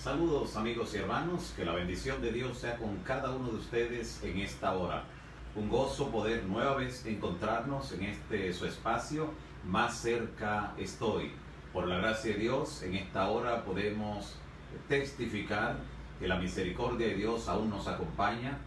Saludos amigos y hermanos, que la bendición de Dios sea con cada uno de ustedes en esta hora. Un gozo poder nueva vez encontrarnos en este su espacio, Más cerca estoy. Por la gracia de Dios, en esta hora podemos testificar que la misericordia de Dios aún nos acompaña,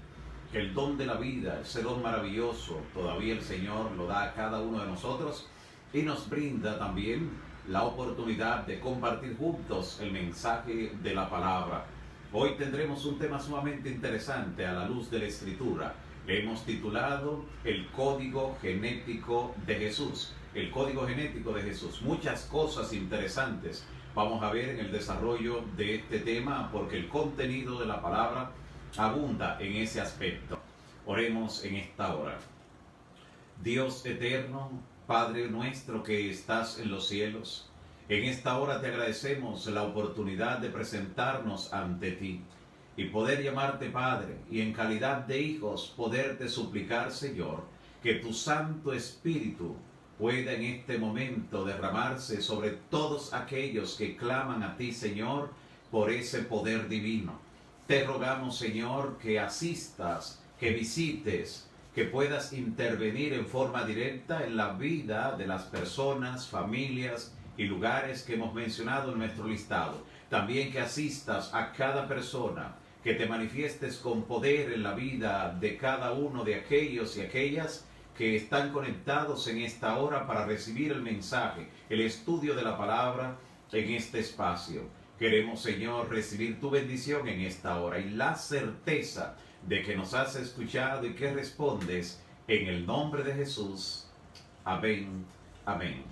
que el don de la vida, ese don maravilloso, todavía el Señor lo da a cada uno de nosotros y nos brinda también la oportunidad de compartir juntos el mensaje de la palabra. Hoy tendremos un tema sumamente interesante a la luz de la Escritura. Le hemos titulado El Código Genético de Jesús. El Código Genético de Jesús. Muchas cosas interesantes vamos a ver en el desarrollo de este tema, porque el contenido de la palabra abunda en ese aspecto. Oremos en esta hora. Dios eterno, Padre nuestro que estás en los cielos, en esta hora te agradecemos la oportunidad de presentarnos ante ti y poder llamarte Padre, y en calidad de hijos poderte suplicar, Señor, que tu Santo Espíritu pueda en este momento derramarse sobre todos aquellos que claman a ti, Señor, por ese poder divino. Te rogamos, Señor, que asistas, que visites, que puedas intervenir en forma directa en la vida de las personas, familias y lugares que hemos mencionado en nuestro listado. También que asistas a cada persona, que te manifiestes con poder en la vida de cada uno de aquellos y aquellas que están conectados en esta hora para recibir el mensaje, el estudio de la palabra en este espacio. Queremos, Señor, recibir tu bendición en esta hora y la certeza de que nos has escuchado y que respondes en el nombre de Jesús. Amén, amén.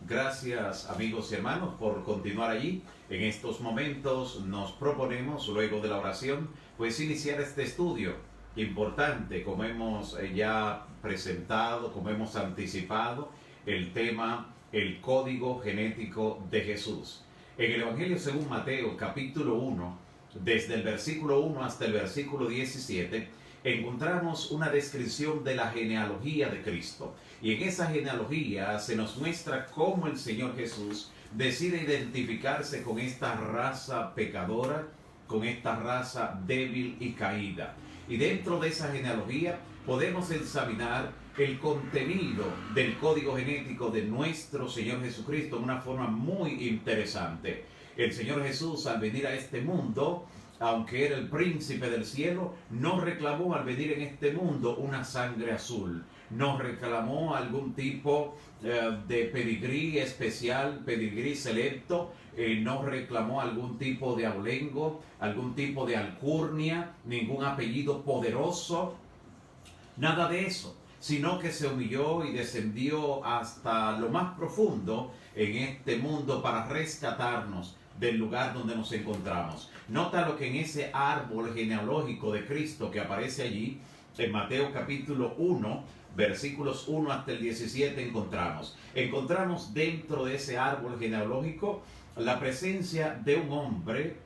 Gracias amigos y hermanos por continuar allí. En estos momentos nos proponemos, luego de la oración, pues iniciar este estudio importante, como hemos ya presentado, como hemos anticipado, el tema, el código genético de Jesús. En el Evangelio según Mateo, capítulo 1, desde el versículo 1 hasta el versículo 17, encontramos una descripción de la genealogía de Cristo. Y en esa genealogía se nos muestra cómo el Señor Jesús decide identificarse con esta raza pecadora, con esta raza débil y caída. Y dentro de esa genealogía podemos examinar el contenido del código genético de nuestro Señor Jesucristo de una forma muy interesante. El Señor Jesús, al venir a este mundo, aunque era el príncipe del cielo, no reclamó al venir en este mundo una sangre azul. No reclamó algún tipo de pedigrí especial, pedigrí selecto. No reclamó algún tipo de abolengo, algún tipo de alcurnia, ningún apellido poderoso. Nada de eso, sino que se humilló y descendió hasta lo más profundo en este mundo para rescatarnos del lugar donde nos encontramos. Nota lo que en ese árbol genealógico de Cristo que aparece allí, en Mateo capítulo 1, versículos 1 hasta el 17 encontramos. Encontramos dentro de ese árbol genealógico la presencia de un hombre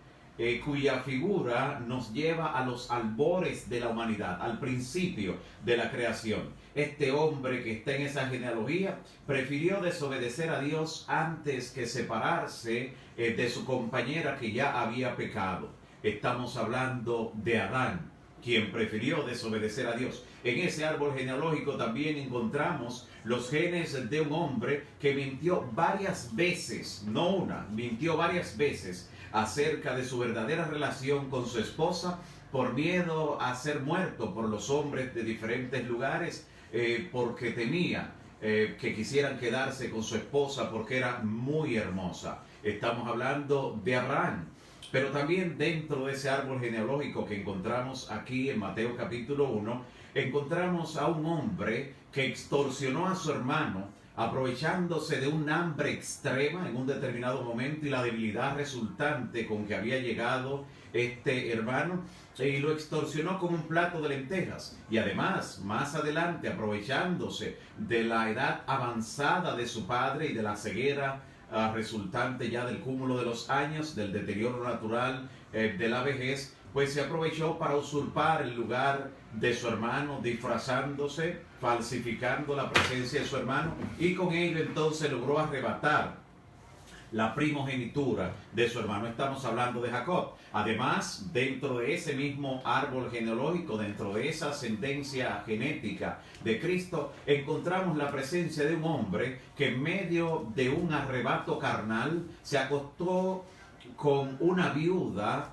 cuya figura nos lleva a los albores de la humanidad, al principio de la creación. Este hombre que está en esa genealogía prefirió desobedecer a Dios antes que separarse de su compañera que ya había pecado. Estamos hablando de Adán, quien prefirió desobedecer a Dios. En ese árbol genealógico también encontramos los genes de un hombre que mintió varias veces, no una, mintió varias veces acerca de su verdadera relación con su esposa por miedo a ser muerto por los hombres de diferentes lugares, porque temía que quisieran quedarse con su esposa porque era muy hermosa. Estamos hablando de Abraham. Pero también dentro de ese árbol genealógico que encontramos aquí en Mateo capítulo 1, encontramos a un hombre que extorsionó a su hermano, aprovechándose de un hambre extrema en un determinado momento y la debilidad resultante con que había llegado este hermano, y lo extorsionó con un plato de lentejas. Y además, más adelante, aprovechándose de la edad avanzada de su padre y de la ceguera resultante ya del cúmulo de los años, del deterioro natural de la vejez, pues se aprovechó para usurpar el lugar de su hermano, disfrazándose, falsificando la presencia de su hermano, y con ello entonces logró arrebatar la primogenitura de su hermano. Estamos hablando de Jacob. Además, dentro de ese mismo árbol genealógico, dentro de esa ascendencia genética de Cristo, encontramos la presencia de un hombre que en medio de un arrebato carnal se acostó con una viuda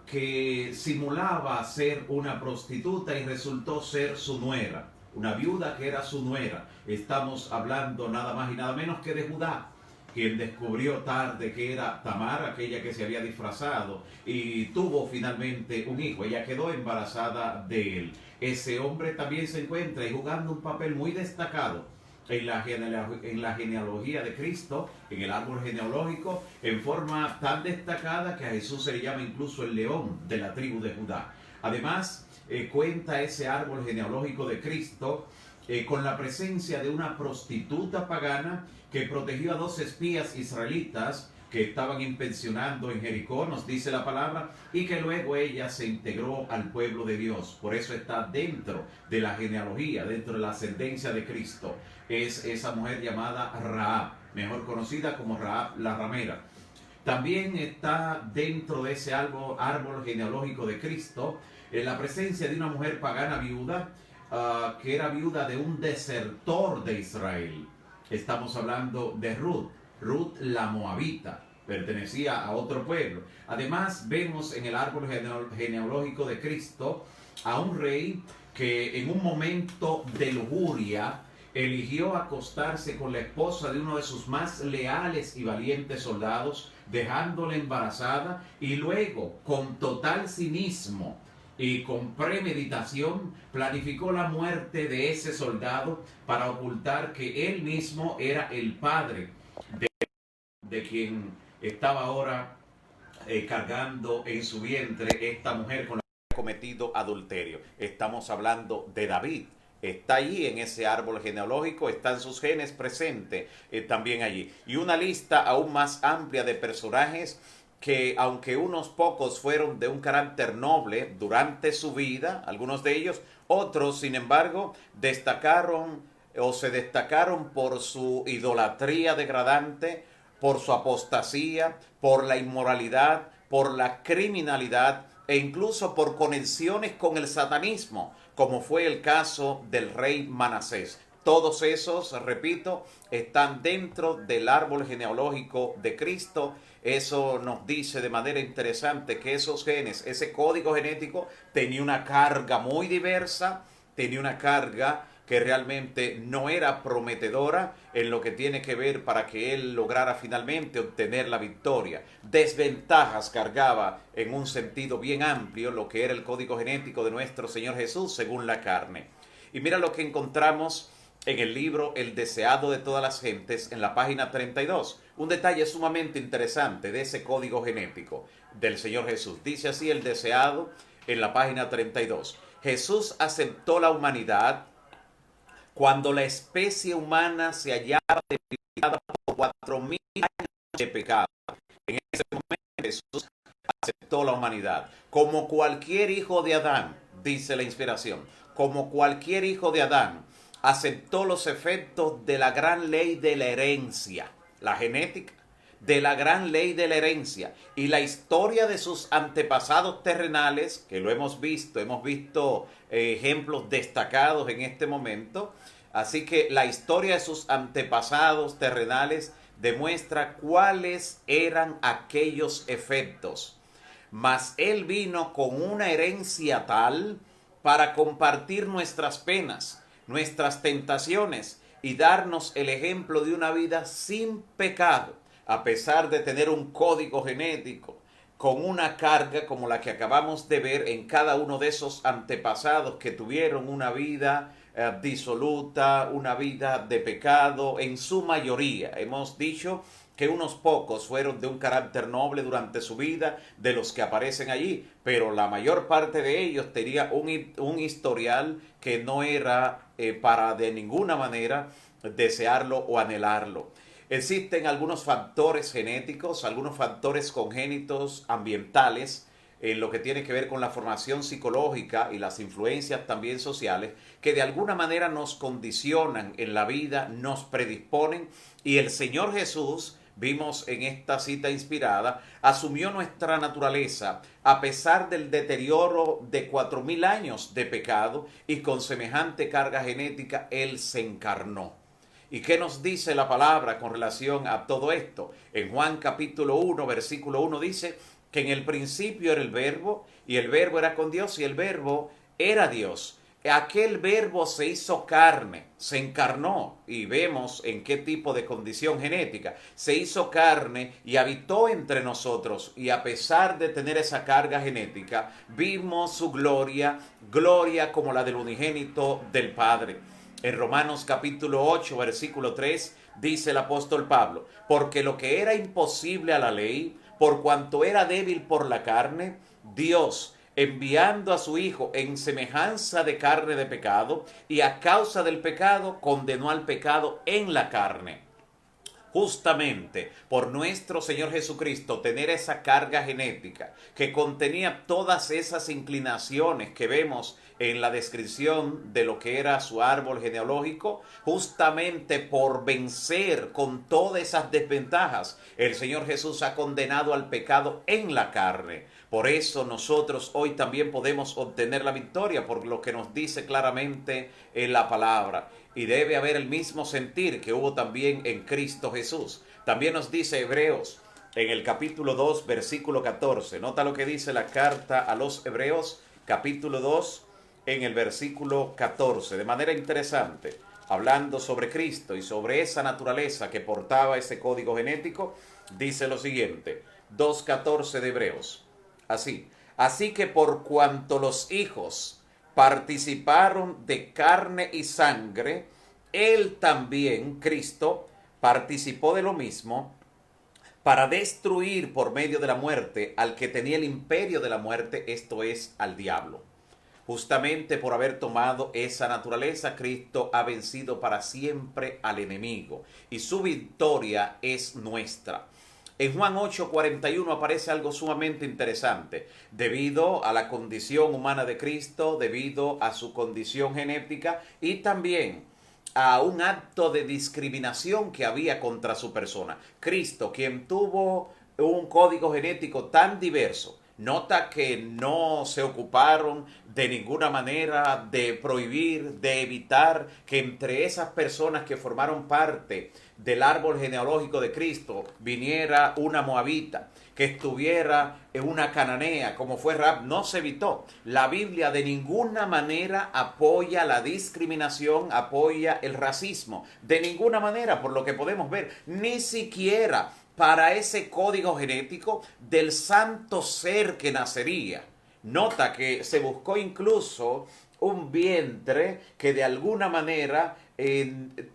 que simulaba ser una prostituta y resultó ser su nuera. Una viuda que era su nuera. Estamos hablando nada más y nada menos que de Judá, quien descubrió tarde que era Tamar, aquella que se había disfrazado, y tuvo finalmente un hijo. Ella quedó embarazada de él. Ese hombre también se encuentra y jugando un papel muy destacado en la genealogía de Cristo, en el árbol genealógico, en forma tan destacada que a Jesús se le llama incluso el león de la tribu de Judá. Además, cuenta ese árbol genealógico de Cristo con la presencia de una prostituta pagana que protegió a 2 espías israelitas que estaban inspeccionando en Jericó, nos dice la palabra, y que luego ella se integró al pueblo de Dios. Por eso está dentro de la genealogía, dentro de la ascendencia de Cristo. Es esa mujer llamada Rahab, mejor conocida como Rahab la ramera. También está dentro de ese árbol genealógico de Cristo la presencia de una mujer pagana viuda, que era viuda de un desertor de Israel. Estamos hablando de Ruth la moabita, pertenecía a otro pueblo. Además, vemos en el árbol genealógico de Cristo a un rey que en un momento de lujuria eligió acostarse con la esposa de uno de sus más leales y valientes soldados, dejándola embarazada, y luego, con total cinismo y con premeditación, planificó la muerte de ese soldado para ocultar que él mismo era el padre de quien estaba ahora cargando en su vientre esta mujer con la que había cometido adulterio. Estamos hablando de David. Está allí en ese árbol genealógico, están sus genes presentes también allí. Y una lista aún más amplia de personajes que, aunque unos pocos fueron de un carácter noble durante su vida, algunos de ellos, otros, sin embargo, se destacaron por su idolatría degradante, por su apostasía, por la inmoralidad, por la criminalidad e incluso por conexiones con el satanismo, como fue el caso del rey Manasés. Todos esos, repito, están dentro del árbol genealógico de Cristo. Eso nos dice de manera interesante que esos genes, ese código genético, tenía una carga muy diversa, tenía una carga que realmente no era prometedora en lo que tiene que ver para que él lograra finalmente obtener la victoria. Desventajas cargaba en un sentido bien amplio lo que era el código genético de nuestro Señor Jesús según la carne. Y mira lo que encontramos en el libro El deseado de todas las gentes, en la página 32. Un detalle sumamente interesante de ese código genético del Señor Jesús. Dice así el deseado en la página 32. Jesús aceptó la humanidad cuando la especie humana se hallaba debilitada por 4.000 años de pecado. En ese momento Jesús aceptó la humanidad. Como cualquier hijo de Adán, dice la inspiración, como cualquier hijo de Adán, aceptó los efectos de la gran ley de la herencia, la genética, de la gran ley de la herencia y la historia de sus antepasados terrenales, que lo hemos visto ejemplos destacados en este momento. Así que la historia de sus antepasados terrenales demuestra cuáles eran aquellos efectos. Mas él vino con una herencia tal para compartir nuestras penas, nuestras tentaciones y darnos el ejemplo de una vida sin pecado, a pesar de tener un código genético con una carga como la que acabamos de ver en cada uno de esos antepasados que tuvieron una vida disoluta, una vida de pecado, en su mayoría. Hemos dicho que unos pocos fueron de un carácter noble durante su vida, de los que aparecen allí, pero la mayor parte de ellos tenía un historial que no era para de ninguna manera desearlo o anhelarlo. Existen algunos factores genéticos, algunos factores congénitos ambientales, en lo que tiene que ver con la formación psicológica y las influencias también sociales, que de alguna manera nos condicionan en la vida, nos predisponen, y el Señor Jesús vimos en esta cita inspirada, asumió nuestra naturaleza a pesar del deterioro de 4000 años de pecado y con semejante carga genética Él se encarnó. ¿Y qué nos dice la palabra con relación a todo esto? En Juan capítulo 1, versículo 1 dice que en el principio era el verbo y el verbo era con Dios y el verbo era Dios. Aquel verbo se hizo carne, se encarnó, y vemos en qué tipo de condición genética. Se hizo carne y habitó entre nosotros, y a pesar de tener esa carga genética, vimos su gloria, gloria como la del unigénito del Padre. En Romanos capítulo 8, versículo 3, dice el apóstol Pablo, porque lo que era imposible a la ley, por cuanto era débil por la carne, Dios, enviando a su Hijo en semejanza de carne de pecado, y a causa del pecado condenó al pecado en la carne. Justamente por nuestro Señor Jesucristo tener esa carga genética que contenía todas esas inclinaciones que vemos en la descripción de lo que era su árbol genealógico, justamente por vencer con todas esas desventajas, el Señor Jesús ha condenado al pecado en la carne. Por eso nosotros hoy también podemos obtener la victoria, por lo que nos dice claramente en la palabra. Y debe haber el mismo sentir que hubo también en Cristo Jesús. También nos dice Hebreos en el capítulo 2, versículo 14. Nota lo que dice la carta a los Hebreos, capítulo 2, en el versículo 14. De manera interesante, hablando sobre Cristo y sobre esa naturaleza que portaba ese código genético, dice lo siguiente, 2:14 de Hebreos. Así que por cuanto los hijos participaron de carne y sangre, Él también, Cristo, participó de lo mismo para destruir por medio de la muerte al que tenía el imperio de la muerte, esto es, al diablo. Justamente por haber tomado esa naturaleza, Cristo ha vencido para siempre al enemigo y su victoria es nuestra. En Juan 8:41 aparece algo sumamente interesante. Debido a la condición humana de Cristo, debido a su condición genética y también a un acto de discriminación que había contra su persona. Cristo, quien tuvo un código genético tan diverso, nota que no se ocuparon de ninguna manera de prohibir, de evitar que entre esas personas que formaron parte del árbol genealógico de Cristo viniera una moabita, que estuviera en una cananea, como fue Rahab. No se evitó. La Biblia de ninguna manera apoya la discriminación, apoya el racismo. De ninguna manera, por lo que podemos ver, ni siquiera para ese código genético del santo ser que nacería. Nota que se buscó incluso un vientre que de alguna manera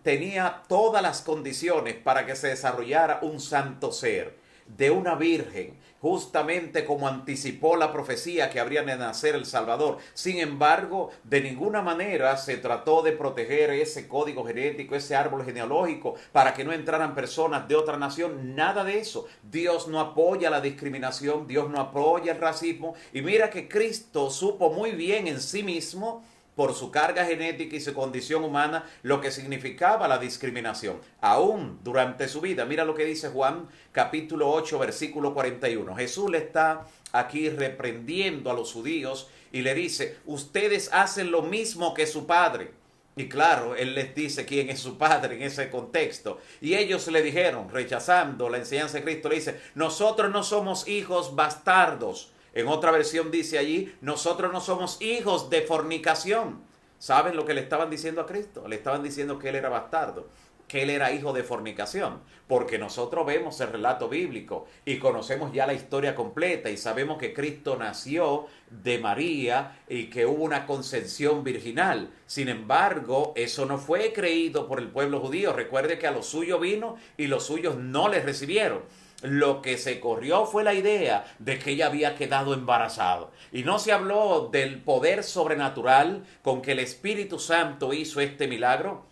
tenía todas las condiciones para que se desarrollara un santo ser, de una virgen, justamente como anticipó la profecía que habría de nacer el Salvador. Sin embargo, de ninguna manera se trató de proteger ese código genético, ese árbol genealógico, para que no entraran personas de otra nación. Nada de eso. Dios no apoya la discriminación, Dios no apoya el racismo. Y mira que Cristo supo muy bien en sí mismo, por su carga genética y su condición humana, lo que significaba la discriminación, aún durante su vida. Mira lo que dice Juan capítulo 8, versículo 41. Jesús le está aquí reprendiendo a los judíos y le dice, ustedes hacen lo mismo que su padre. Y claro, él les dice quién es su padre en ese contexto. Y ellos le dijeron, rechazando la enseñanza de Cristo, le dice, nosotros no somos hijos bastardos. En otra versión dice allí, nosotros no somos hijos de fornicación. ¿Saben lo que le estaban diciendo a Cristo? Le estaban diciendo que él era bastardo, que él era hijo de fornicación. Porque nosotros vemos el relato bíblico y conocemos ya la historia completa y sabemos que Cristo nació de María y que hubo una concepción virginal. Sin embargo, eso no fue creído por el pueblo judío. Recuerde que a los suyos vino y los suyos no les recibieron. Lo que se corrió fue la idea de que ella había quedado embarazada. Y no se habló del poder sobrenatural con que el Espíritu Santo hizo este milagro,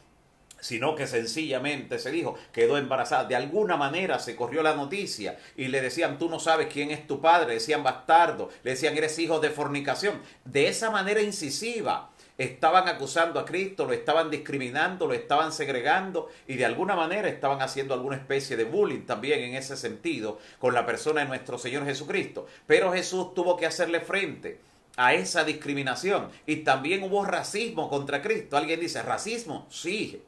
sino que sencillamente se dijo, quedó embarazada. De alguna manera se corrió la noticia y le decían, tú no sabes quién es tu padre, le decían bastardo, le decían, eres hijo de fornicación. De esa manera incisiva, estaban acusando a Cristo, lo estaban discriminando, lo estaban segregando y de alguna manera estaban haciendo alguna especie de bullying también en ese sentido con la persona de nuestro Señor Jesucristo. Pero Jesús tuvo que hacerle frente a esa discriminación y también hubo racismo contra Cristo. Alguien dice, ¿racismo? Sí,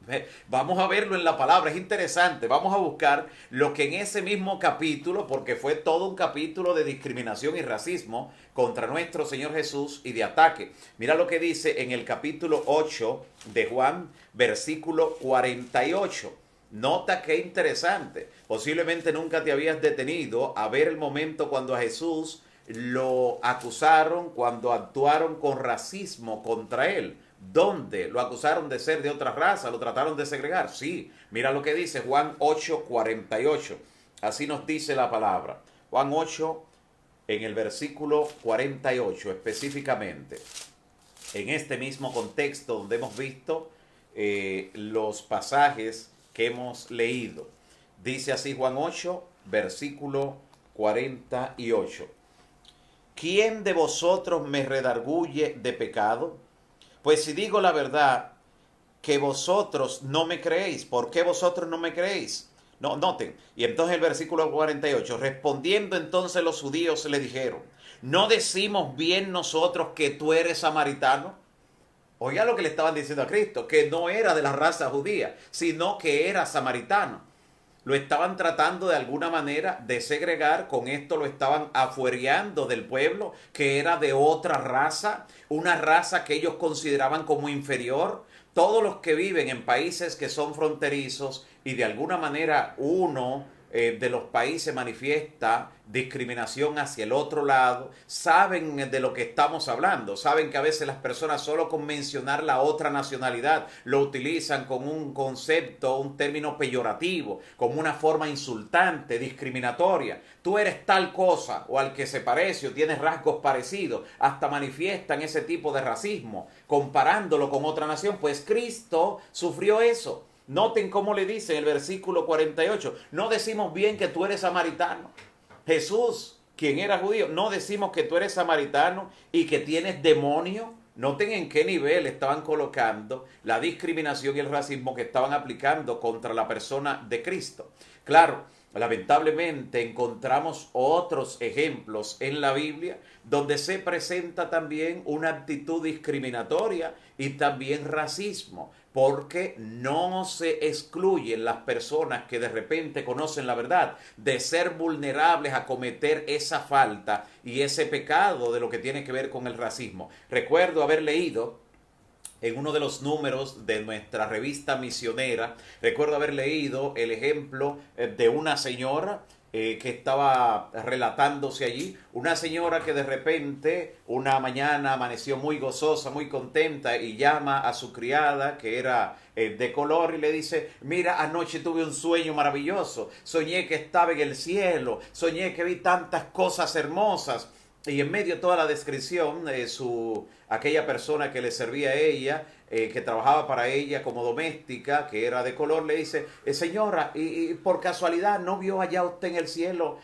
vamos a verlo en la palabra, es interesante. Vamos a buscar lo que en ese mismo capítulo, porque fue todo un capítulo de discriminación y racismo contra nuestro Señor Jesús y de ataque. Mira lo que dice en el capítulo 8 de Juan, versículo 48. Nota qué interesante. Posiblemente nunca te habías detenido a ver el momento cuando a Jesús lo acusaron, cuando actuaron con racismo contra él. ¿Dónde? Lo acusaron de ser de otra raza, lo trataron de segregar. Sí, mira lo que dice Juan 8:48. Así nos dice la palabra. Juan 8, en el versículo 48 específicamente. En este mismo contexto donde hemos visto los pasajes que hemos leído. Dice así Juan 8, versículo 48. ¿Quién de vosotros me redarguye de pecado? Pues si digo la verdad, que vosotros no me creéis. ¿Por qué vosotros no me creéis? No, noten. Y entonces el versículo 48. Respondiendo entonces los judíos le dijeron, ¿no decimos bien nosotros que tú eres samaritano? Oiga lo que le estaban diciendo a Cristo, que no era de la raza judía, sino que era samaritano. Lo estaban tratando de alguna manera de segregar, con esto lo estaban afuereando del pueblo, que era de otra raza, una raza que ellos consideraban como inferior. Todos los que viven en países que son fronterizos y de alguna manera uno de los países manifiesta discriminación hacia el otro lado, saben de lo que estamos hablando, saben que a veces las personas solo con mencionar la otra nacionalidad lo utilizan como un concepto, un término peyorativo, como una forma insultante, discriminatoria. Tú eres tal cosa o al que se parece o tienes rasgos parecidos, hasta manifiestan ese tipo de racismo comparándolo con otra nación. Pues Cristo sufrió eso. Noten cómo le dice en el versículo 48, no decimos bien que tú eres samaritano. Jesús, quien era judío, no decimos que tú eres samaritano y que tienes demonio. Noten en qué nivel estaban colocando la discriminación y el racismo que estaban aplicando contra la persona de Cristo. Claro, lamentablemente encontramos otros ejemplos en la Biblia donde se presenta también una actitud discriminatoria y también racismo, porque no se excluyen las personas que de repente conocen la verdad de ser vulnerables a cometer esa falta y ese pecado de lo que tiene que ver con el racismo. Recuerdo haber leído en uno de los números de nuestra revista misionera, recuerdo haber leído el ejemplo de una señora que estaba relatándose allí, una señora que de repente una mañana amaneció muy gozosa, muy contenta y llama a su criada que era de color y le dice, mira, anoche tuve un sueño maravilloso, soñé que estaba en el cielo, soñé que vi tantas cosas hermosas. Y en medio de toda la descripción, aquella persona que le servía a ella, que trabajaba para ella como doméstica, que era de color, le dice, señora, y por casualidad no vio allá usted en el cielo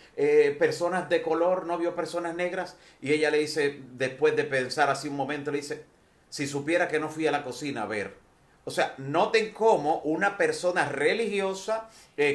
personas de color, no vio personas negras. Y ella le dice, después de pensar así un momento, le dice, si supiera que no fui a la cocina a ver. O sea, noten cómo una persona religiosa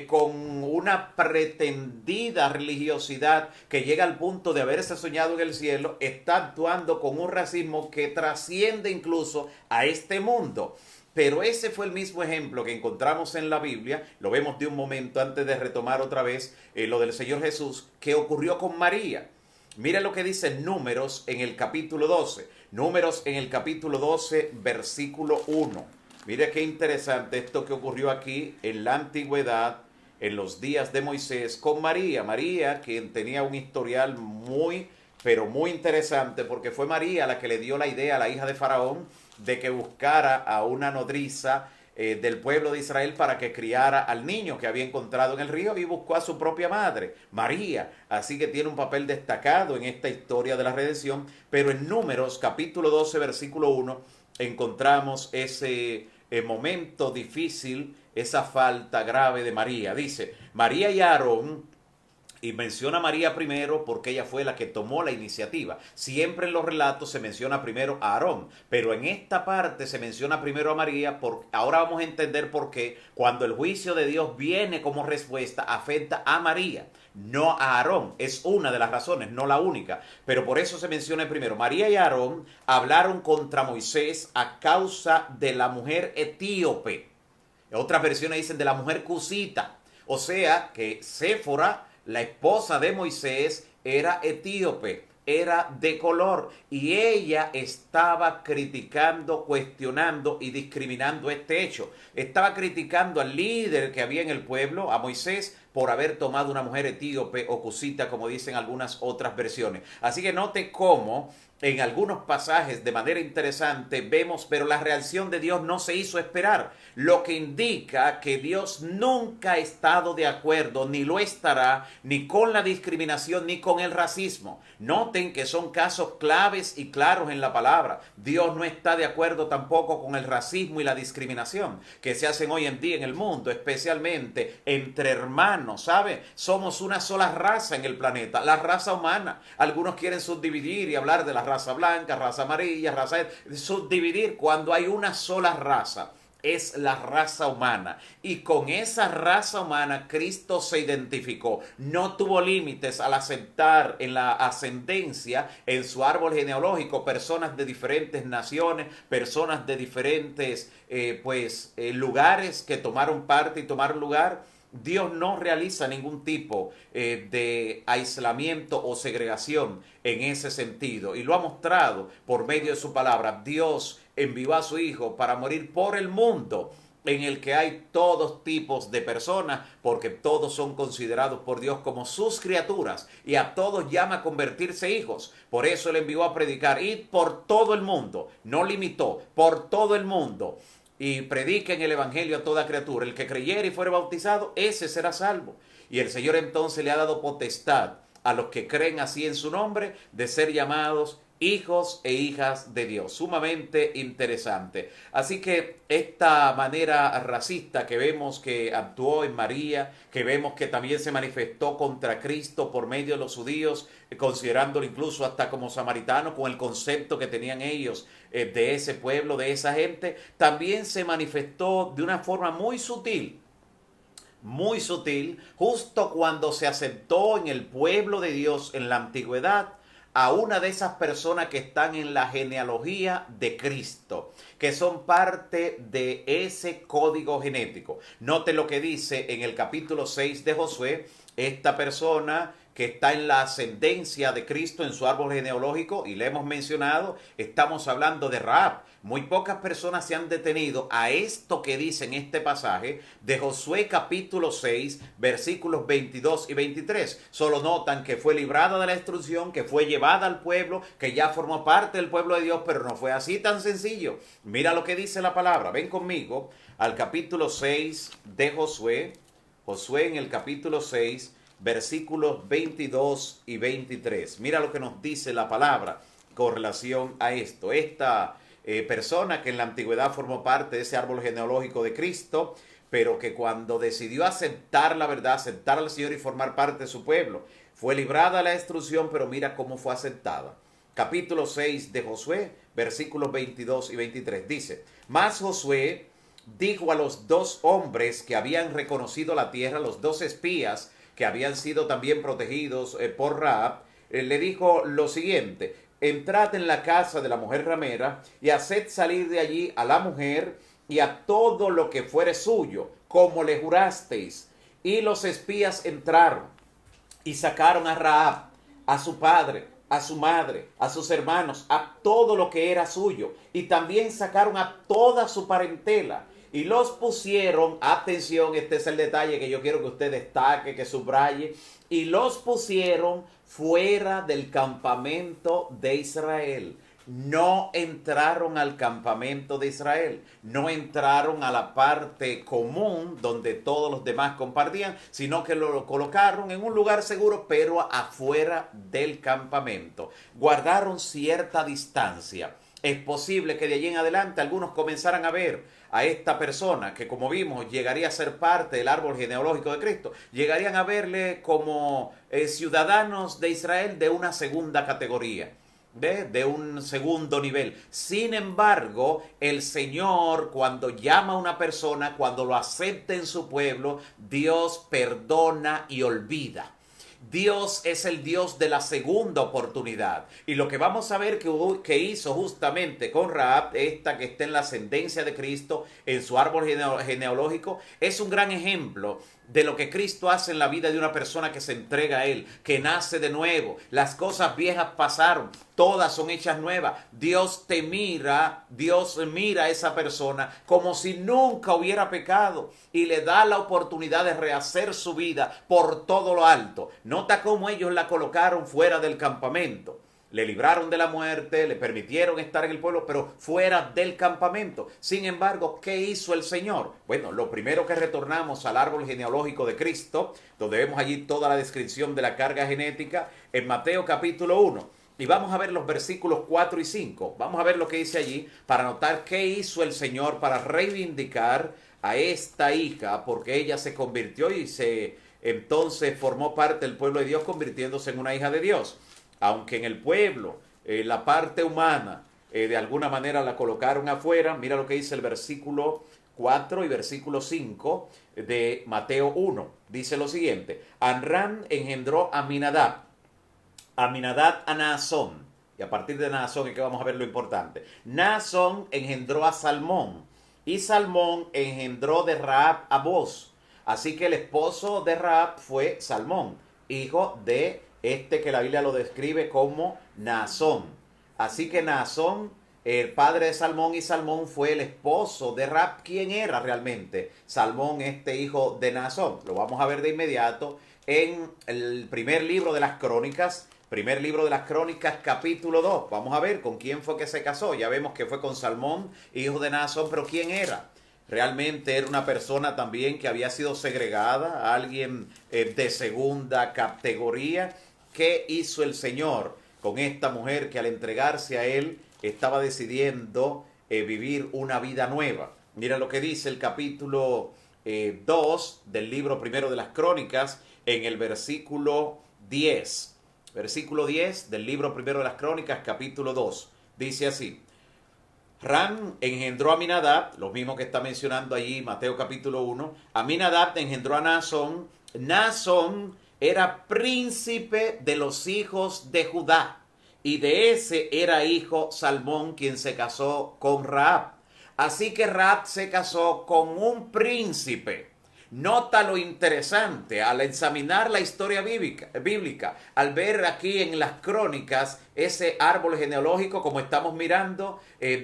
con una pretendida religiosidad que llega al punto de haberse soñado en el cielo está actuando con un racismo que trasciende incluso a este mundo. Pero ese fue el mismo ejemplo que encontramos en la Biblia, lo vemos de un momento antes de retomar otra vez lo del Señor Jesús, que ocurrió con María. Mira lo que dice Números en el capítulo 12. Números en el capítulo 12, versículo 1. Mire qué interesante esto que ocurrió aquí en la antigüedad, en los días de Moisés, con María. María, quien tenía un historial muy, pero muy interesante, porque fue María la que le dio la idea a la hija de Faraón de que buscara a una nodriza del pueblo de Israel para que criara al niño que había encontrado en el río, y buscó a su propia madre, María. Así que tiene un papel destacado en esta historia de la redención. Pero en Números, capítulo 12, versículo 1, encontramos ese momento difícil, esa falta grave de María. Dice, María y Aarón Y menciona a María primero porque ella fue la que tomó la iniciativa. Siempre en los relatos se menciona primero a Aarón, pero en esta parte se menciona primero a María. Ahora vamos a entender por qué cuando el juicio de Dios viene como respuesta afecta a María, no a Aarón. Es una de las razones, no la única, pero por eso se menciona primero. María y Aarón hablaron contra Moisés a causa de la mujer etíope. Otras versiones dicen de la mujer cusita. O sea que Séfora, la esposa de Moisés, era etíope, era de color, y ella estaba criticando, cuestionando y discriminando este hecho. Estaba criticando al líder que había en el pueblo, a Moisés, por haber tomado una mujer etíope o cusita, como dicen algunas otras versiones. Así que note cómo en algunos pasajes de manera interesante vemos, pero la reacción de Dios no se hizo esperar, lo que indica que Dios nunca ha estado de acuerdo, ni lo estará, ni con la discriminación, ni con el racismo. Noten que son casos claves y claros en la palabra. Dios no está de acuerdo tampoco con el racismo y la discriminación que se hacen hoy en día en el mundo, especialmente entre hermanos, ¿sabe? Somos una sola raza en el planeta, la raza humana. Algunos quieren subdividir y hablar de la raza blanca, raza amarilla, subdividir cuando hay una sola raza. Es la raza humana, y con esa raza humana Cristo se identificó. No tuvo límites al aceptar en la ascendencia en su árbol genealógico personas de diferentes naciones, personas de diferentes lugares que tomaron parte y tomaron lugar. Dios no realiza ningún tipo de aislamiento o segregación en ese sentido, y lo ha mostrado por medio de su palabra. Dios envió a su Hijo para morir por el mundo en el que hay todos tipos de personas, porque todos son considerados por Dios como sus criaturas, y a todos llama a convertirse hijos. Por eso Él envió a predicar, id por todo el mundo, no limitó, por todo el mundo, y prediquen el evangelio a toda criatura. El que creyere y fuere bautizado, ese será salvo. Y el Señor entonces le ha dado potestad a los que creen así en su nombre de ser llamados hijos e hijas de Dios. Sumamente interesante. Así que esta manera racista que vemos que actuó en María, que vemos que también se manifestó contra Cristo por medio de los judíos, considerándolo incluso hasta como samaritano, con el concepto que tenían ellos de ese pueblo, de esa gente, también se manifestó de una forma muy sutil, justo cuando se aceptó en el pueblo de Dios en la antigüedad a una de esas personas que están en la genealogía de Cristo, que son parte de ese código genético. Note lo que dice en el capítulo 6 de Josué, esta persona que está en la ascendencia de Cristo en su árbol genealógico, y le hemos mencionado, estamos hablando de Rahab. Muy pocas personas se han detenido a esto que dice en este pasaje de Josué capítulo 6, versículos 22 y 23. Solo notan que fue librada de la destrucción, que fue llevada al pueblo, que ya formó parte del pueblo de Dios, pero no fue así tan sencillo. Mira lo que dice la palabra. Ven conmigo al capítulo 6 de Josué. Josué en el capítulo 6, versículos 22 y 23. Mira lo que nos dice la palabra con relación a esto. Esta persona que en la antigüedad formó parte de ese árbol genealógico de Cristo, pero que cuando decidió aceptar la verdad, aceptar al Señor y formar parte de su pueblo, fue librada de la destrucción, pero mira cómo fue aceptada. Capítulo 6 de Josué, versículos 22 y 23. Dice: Mas Josué dijo a los dos hombres que habían reconocido la tierra, los dos espías que habían sido también protegidos por Rahab, le dijo lo siguiente: entrad en la casa de la mujer ramera y haced salir de allí a la mujer y a todo lo que fuere suyo, como le jurasteis. Y los espías entraron y sacaron a Rahab, a su padre, a su madre, a sus hermanos, a todo lo que era suyo, y también sacaron a toda su parentela. Y los pusieron, atención, este es el detalle que yo quiero que usted destaque, que subraye, y los pusieron fuera del campamento de Israel. No entraron al campamento de Israel, no entraron a la parte común donde todos los demás compartían, sino que lo colocaron en un lugar seguro, pero afuera del campamento. Guardaron cierta distancia. Es posible que de allí en adelante algunos comenzaran a ver a esta persona, que como vimos llegaría a ser parte del árbol genealógico de Cristo, llegarían a verle como ciudadanos de Israel de una segunda categoría. De un segundo nivel. Sin embargo, el Señor, cuando llama a una persona, cuando lo acepta en su pueblo, Dios perdona y olvida. Dios es el Dios de la segunda oportunidad. Y lo que vamos a ver que hizo justamente con Rahab, esta que está en la ascendencia de Cristo, en su árbol genealógico, es un gran ejemplo de lo que Cristo hace en la vida de una persona que se entrega a Él, que nace de nuevo. Las cosas viejas pasaron, todas son hechas nuevas. Dios mira a esa persona como si nunca hubiera pecado y le da la oportunidad de rehacer su vida por todo lo alto. Nota cómo ellos la colocaron fuera del campamento. Le libraron de la muerte, le permitieron estar en el pueblo, pero fuera del campamento. Sin embargo, ¿qué hizo el Señor? Bueno, lo primero que retornamos al árbol genealógico de Cristo, donde vemos allí toda la descripción de la carga genética, en Mateo capítulo 1. Y vamos a ver los versículos 4 y 5. Vamos a ver lo que dice allí para notar qué hizo el Señor para reivindicar a esta hija, porque ella se convirtió y entonces formó parte del pueblo de Dios, convirtiéndose en una hija de Dios. Aunque en el pueblo, la parte humana, de alguna manera la colocaron afuera, mira lo que dice el versículo 4 y versículo 5 de Mateo 1. Dice lo siguiente: Amram engendró a Aminadab, Aminadab a Naasón, y a partir de Naasón es que vamos a ver lo importante. Naasón engendró a Salmón, y Salmón engendró de Rahab a Boz. Así que el esposo de Rahab fue Salmón, hijo de que la Biblia lo describe como Naasón. Así que Naasón, el padre de Salmón, y Salmón fue el esposo de Rahab. ¿Quién era realmente Salmón, hijo de Naasón? Lo vamos a ver de inmediato en el primer libro de las Crónicas, capítulo 2. Vamos a ver con quién fue que se casó. Ya vemos que fue con Salmón, hijo de Naasón, pero ¿quién era? Realmente era una persona también que había sido segregada, alguien de segunda categoría. ¿Qué hizo el Señor con esta mujer que al entregarse a Él estaba decidiendo vivir una vida nueva? Mira lo que dice el capítulo 2 del libro primero de las Crónicas en el versículo 10. Versículo 10 del libro primero de las Crónicas, capítulo 2. Dice así: Ram engendró a Aminadab, lo mismo que está mencionando allí Mateo capítulo 1. Aminadab engendró a Naasón. Naasón era príncipe de los hijos de Judá, y de ese era hijo Salmón, quien se casó con Rahab. Así que Rahab se casó con un príncipe. Nota lo interesante al examinar la historia bíblica, al ver aquí en las Crónicas ese árbol genealógico, como estamos mirando,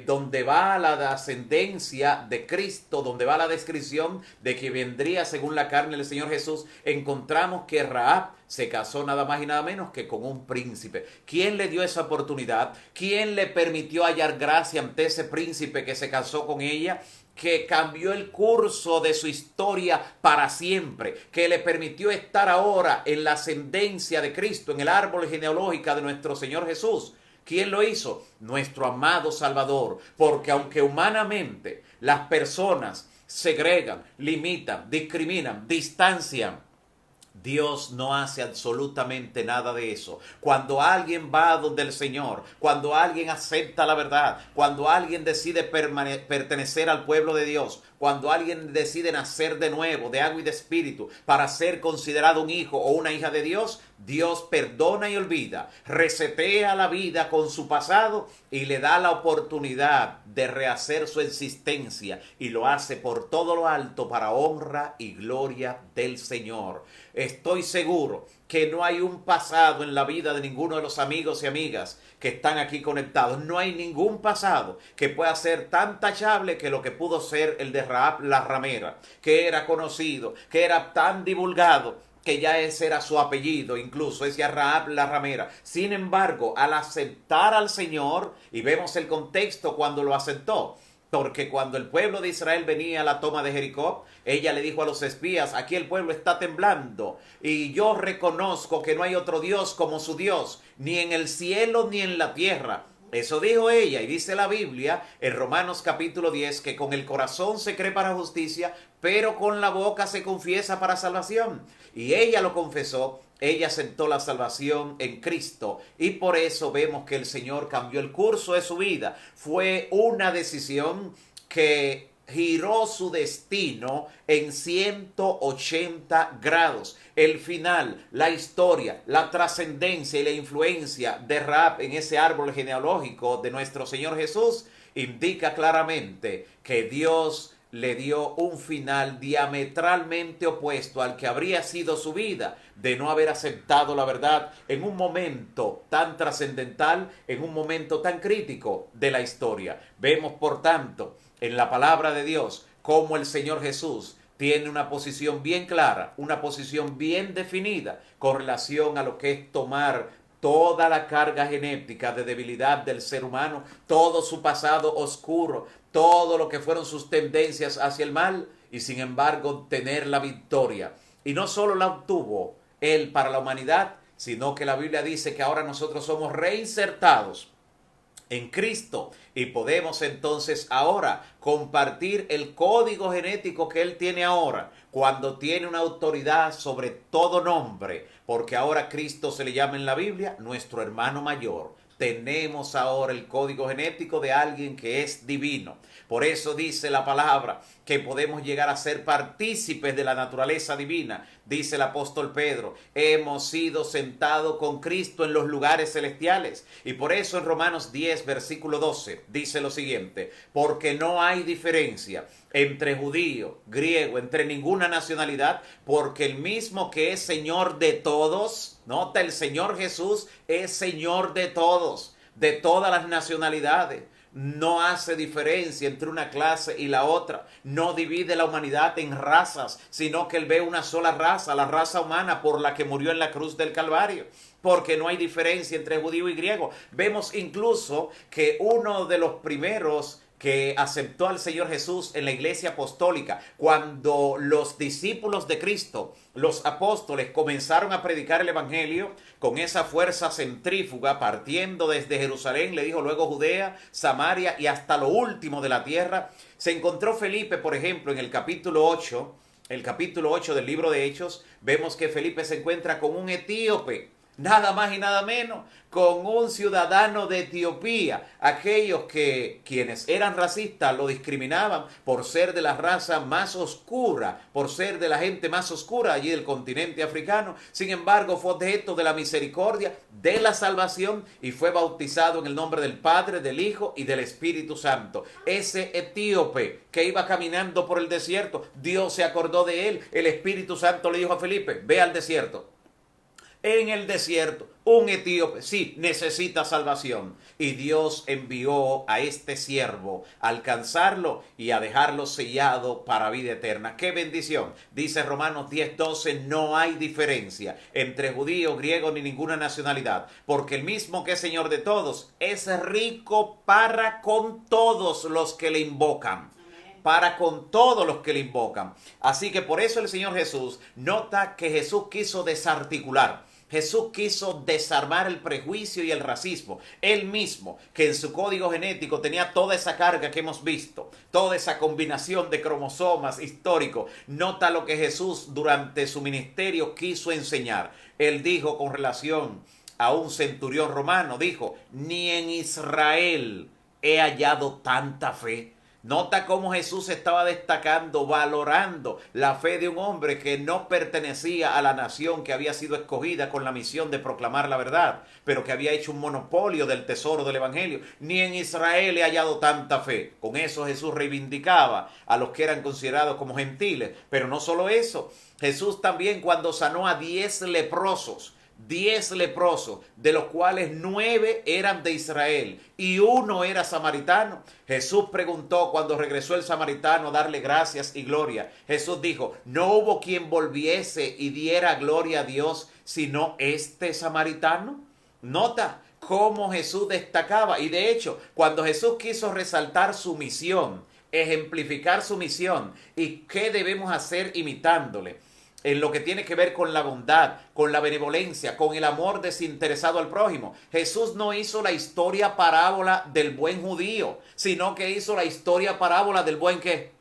donde va la ascendencia de Cristo, donde va la descripción de que vendría según la carne del Señor Jesús, encontramos que Rahab se casó nada más y nada menos que con un príncipe. ¿Quién le dio esa oportunidad? ¿Quién le permitió hallar gracia ante ese príncipe que se casó con ella? Que cambió el curso de su historia para siempre, que le permitió estar ahora en la ascendencia de Cristo, en el árbol genealógico de nuestro Señor Jesús. ¿Quién lo hizo? Nuestro amado Salvador. Porque aunque humanamente las personas segregan, limitan, discriminan, distancian, Dios no hace absolutamente nada de eso. Cuando alguien va donde el Señor, cuando alguien acepta la verdad, cuando alguien decide pertenecer al pueblo de Dios, cuando alguien decide nacer de nuevo, de agua y de espíritu, para ser considerado un hijo o una hija de Dios, Dios perdona y olvida, resetea la vida con su pasado y le da la oportunidad de rehacer su existencia, y lo hace por todo lo alto para honra y gloria del Señor. Estoy seguro que no hay un pasado en la vida de ninguno de los amigos y amigas que están aquí conectados. No hay ningún pasado que pueda ser tan tachable que lo que pudo ser el de Rahab la ramera, que era conocido, que era tan divulgado, que ya ese era su apellido, incluso decía Rahab la ramera. Sin embargo, al aceptar al Señor, y vemos el contexto cuando lo aceptó, porque cuando el pueblo de Israel venía a la toma de Jericó, ella le dijo a los espías: aquí el pueblo está temblando, y yo reconozco que no hay otro Dios como su Dios, ni en el cielo ni en la tierra. Eso dijo ella, y dice la Biblia en Romanos capítulo 10 que con el corazón se cree para justicia, pero con la boca se confiesa para salvación. Y ella lo confesó, ella aceptó la salvación en Cristo, y por eso vemos que el Señor cambió el curso de su vida. Fue una decisión que giró su destino en 180 grados. El final, la historia, la trascendencia y la influencia de Rahab en ese árbol genealógico de nuestro Señor Jesús indica claramente que Dios le dio un final diametralmente opuesto al que habría sido su vida de no haber aceptado la verdad en un momento tan trascendental, en un momento tan crítico de la historia. Vemos, por tanto, en la palabra de Dios cómo el Señor Jesús tiene una posición bien clara, una posición bien definida con relación a lo que es tomar toda la carga genética de debilidad del ser humano, todo su pasado oscuro, todo lo que fueron sus tendencias hacia el mal, y sin embargo tener la victoria. Y no solo la obtuvo Él para la humanidad, sino que la Biblia dice que ahora nosotros somos reinsertados en Cristo y podemos entonces ahora compartir el código genético que Él tiene ahora, cuando tiene una autoridad sobre todo nombre, porque ahora Cristo se le llama en la Biblia nuestro hermano mayor. Tenemos ahora el código genético de alguien que es divino. Por eso dice la palabra que podemos llegar a ser partícipes de la naturaleza divina. Dice el apóstol Pedro, hemos sido sentados con Cristo en los lugares celestiales. Y por eso en Romanos 10, versículo 12, dice lo siguiente, porque no hay diferencia entre judío, griego, entre ninguna nacionalidad, porque el mismo que es Señor de todos, nota, el Señor Jesús es Señor de todos, de todas las nacionalidades. No hace diferencia entre una clase y la otra. No divide la humanidad en razas, sino que Él ve una sola raza, la raza humana por la que murió en la cruz del Calvario. Porque no hay diferencia entre judío y griego. Vemos incluso que uno de los primeros que aceptó al Señor Jesús en la iglesia apostólica, cuando los discípulos de Cristo, los apóstoles, comenzaron a predicar el evangelio con esa fuerza centrífuga, partiendo desde Jerusalén, le dijo luego Judea, Samaria y hasta lo último de la tierra, se encontró Felipe, por ejemplo, en el capítulo 8 del libro de Hechos, vemos que Felipe se encuentra con un etíope, nada más y nada menos, con un ciudadano de Etiopía. Aquellos que quienes eran racistas lo discriminaban por ser de la raza más oscura, por ser de la gente más oscura allí del continente africano. Sin embargo, fue objeto de la misericordia, de la salvación, y fue bautizado en el nombre del Padre, del Hijo y del Espíritu Santo. Ese etíope que iba caminando por el desierto, Dios se acordó de él. El Espíritu Santo le dijo a Felipe, ve al desierto. En el desierto, un etíope, sí, necesita salvación. Y Dios envió a este siervo a alcanzarlo y a dejarlo sellado para vida eterna. ¡Qué bendición! Dice Romanos 10:12, no hay diferencia entre judío, griego ni ninguna nacionalidad, porque el mismo que es Señor de todos es rico para con todos los que le invocan. Para con todos los que le invocan. Así que por eso el Señor Jesús, nota que Jesús quiso desarticular. Jesús quiso desarmar el prejuicio y el racismo. Él mismo, que en su código genético tenía toda esa carga que hemos visto, toda esa combinación de cromosomas históricos. Nota lo que Jesús durante su ministerio quiso enseñar. Él dijo con relación a un centurión romano, dijo, ni en Israel he hallado tanta fe. Nota cómo Jesús estaba destacando, valorando la fe de un hombre que no pertenecía a la nación que había sido escogida con la misión de proclamar la verdad, pero que había hecho un monopolio del tesoro del evangelio. Ni en Israel he hallado tanta fe. Con eso Jesús reivindicaba a los que eran considerados como gentiles. Pero no solo eso, Jesús también cuando sanó a 10 leprosos, 10 leprosos, de los cuales 9 eran de Israel y 1 era samaritano. Jesús preguntó cuando regresó el samaritano a darle gracias y gloria. Jesús dijo, no hubo quien volviese y diera gloria a Dios sino este samaritano. Nota cómo Jesús destacaba, y de hecho cuando Jesús quiso resaltar su misión, ejemplificar su misión y qué debemos hacer imitándole, en lo que tiene que ver con la bondad, con la benevolencia, con el amor desinteresado al prójimo. Jesús no hizo la historia parábola del buen judío, sino que hizo la historia parábola del buen ¿qué?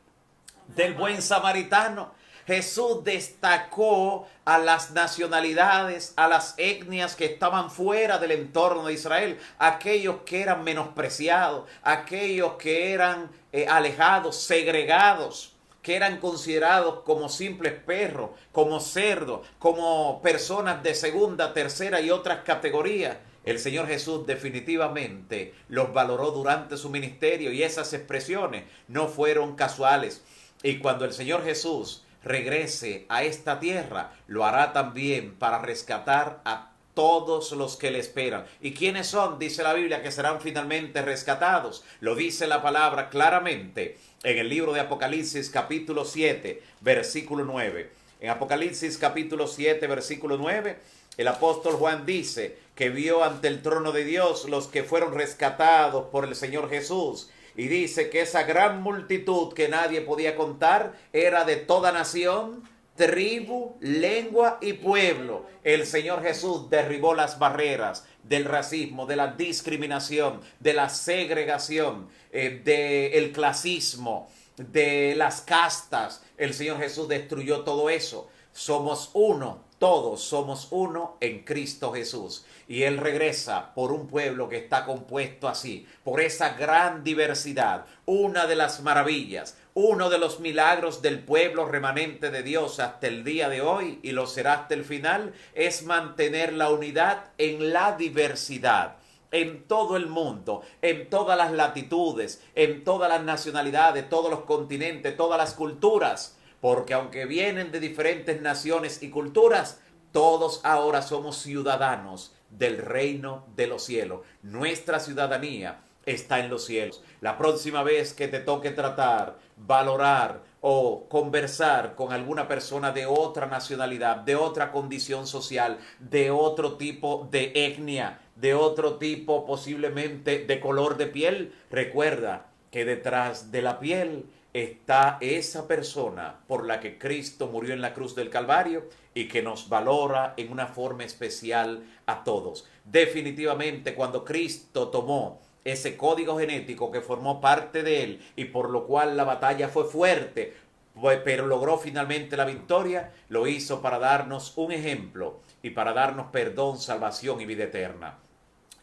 Del buen samaritano. Jesús destacó a las nacionalidades, a las etnias que estaban fuera del entorno de Israel, aquellos que eran menospreciados, aquellos que eran alejados, segregados, que eran considerados como simples perros, como cerdos, como personas de segunda, tercera y otras categorías. El Señor Jesús definitivamente los valoró durante su ministerio y esas expresiones no fueron casuales. Y cuando el Señor Jesús regrese a esta tierra, lo hará también para rescatar a todos los que le esperan. ¿Y quiénes son? Dice la Biblia que serán finalmente rescatados. Lo dice la palabra claramente en el libro de Apocalipsis capítulo 7, versículo 9. En Apocalipsis capítulo 7, versículo 9, el apóstol Juan dice que vio ante el trono de Dios los que fueron rescatados por el Señor Jesús. Y dice que esa gran multitud que nadie podía contar era de toda nación, tribu, lengua y pueblo. El Señor Jesús derribó las barreras del racismo, de la discriminación, de la segregación, del clasismo, de las castas. El Señor Jesús destruyó todo eso. Somos uno, todos somos uno en Cristo Jesús. Y Él regresa por un pueblo que está compuesto así, por esa gran diversidad. Una de las maravillas, uno de los milagros del pueblo remanente de Dios hasta el día de hoy, y lo será hasta el final, es mantener la unidad en la diversidad. En todo el mundo, en todas las latitudes, en todas las nacionalidades, todos los continentes, todas las culturas. Porque aunque vienen de diferentes naciones y culturas, todos ahora somos ciudadanos del reino de los cielos. Nuestra ciudadanía está en los cielos. La próxima vez que te toque tratar, valorar o conversar con alguna persona de otra nacionalidad, de otra condición social, de otro tipo de etnia, de otro tipo posiblemente de color de piel, recuerda que detrás de la piel está esa persona por la que Cristo murió en la cruz del Calvario y que nos valora en una forma especial a todos. Definitivamente, cuando Cristo tomó ese código genético que formó parte de él y por lo cual la batalla fue fuerte, pero logró finalmente la victoria, lo hizo para darnos un ejemplo y para darnos perdón, salvación y vida eterna.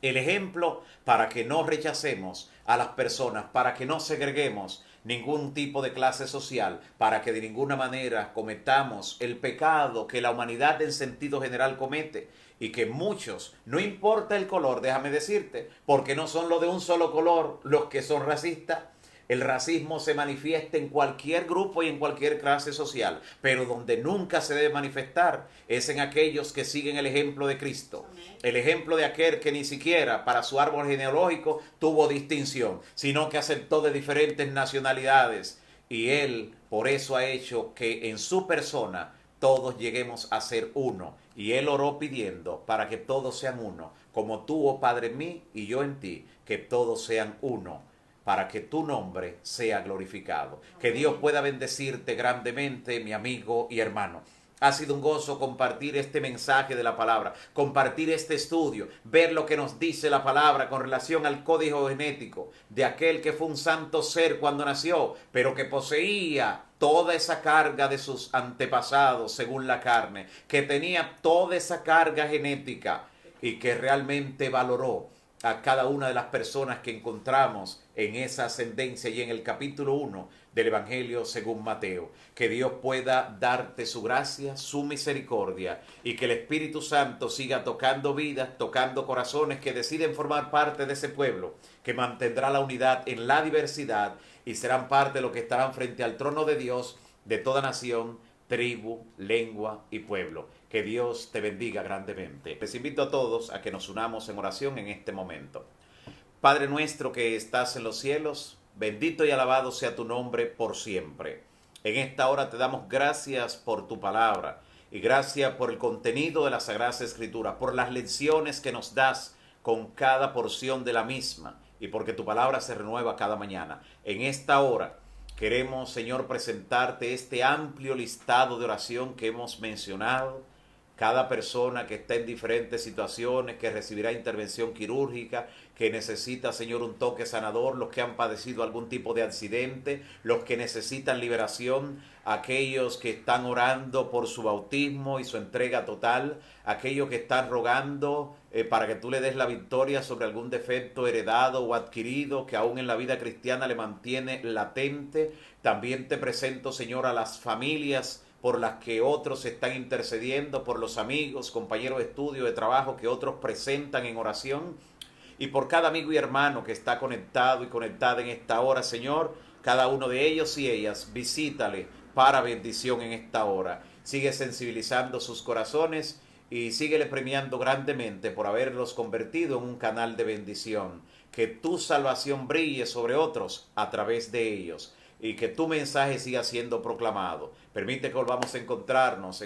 El ejemplo para que no rechacemos a las personas, para que no segreguemos ningún tipo de clase social, para que de ninguna manera cometamos el pecado que la humanidad en sentido general comete y que muchos, no importa el color, déjame decirte, porque no son los de un solo color los que son racistas. El racismo se manifiesta en cualquier grupo y en cualquier clase social, pero donde nunca se debe manifestar es en aquellos que siguen el ejemplo de Cristo. El ejemplo de aquel que ni siquiera para su árbol genealógico tuvo distinción, sino que aceptó de diferentes nacionalidades. Y Él por eso ha hecho que en su persona todos lleguemos a ser uno. Y Él oró pidiendo para que todos sean uno, como tú, oh Padre, en mí y yo en ti, que todos sean uno, para que tu nombre sea glorificado. Que Dios pueda bendecirte grandemente, mi amigo y hermano. Ha sido un gozo compartir este mensaje de la palabra, compartir este estudio, ver lo que nos dice la palabra con relación al código genético de aquel que fue un santo ser cuando nació, pero que poseía toda esa carga de sus antepasados según la carne, que tenía toda esa carga genética y que realmente valoró a cada una de las personas que encontramos en esa ascendencia y en el capítulo 1 del Evangelio según Mateo. Que Dios pueda darte su gracia, su misericordia y que el Espíritu Santo siga tocando vidas, tocando corazones que deciden formar parte de ese pueblo, que mantendrá la unidad en la diversidad y serán parte de los que estarán frente al trono de Dios de toda nación, tribu, lengua y pueblo. Que Dios te bendiga grandemente. Les invito a todos a que nos unamos en oración en este momento. Padre nuestro que estás en los cielos, bendito y alabado sea tu nombre por siempre. En esta hora te damos gracias por tu palabra y gracias por el contenido de las Sagradas Escrituras, por las lecciones que nos das con cada porción de la misma y porque tu palabra se renueva cada mañana. En esta hora Queremos, Señor, presentarte este amplio listado de oración que hemos mencionado. Cada persona que está en diferentes situaciones, que recibirá intervención quirúrgica, que necesita, Señor, un toque sanador, los que han padecido algún tipo de accidente, los que necesitan liberación, aquellos que están orando por su bautismo y su entrega total, aquellos que están rogando para que tú le des la victoria sobre algún defecto heredado o adquirido que aún en la vida cristiana le mantiene latente. También te presento, Señor, a las familias por las que otros están intercediendo, por los amigos, compañeros de estudio, de trabajo que otros presentan en oración, y por cada amigo y hermano que está conectado y conectada en esta hora, Señor, cada uno de ellos y ellas, visítale para bendición en esta hora. Sigue sensibilizando sus corazones y síguele premiando grandemente por haberlos convertido en un canal de bendición. Que tu salvación brille sobre otros a través de ellos y que tu mensaje siga siendo proclamado. Permite que volvamos a encontrarnos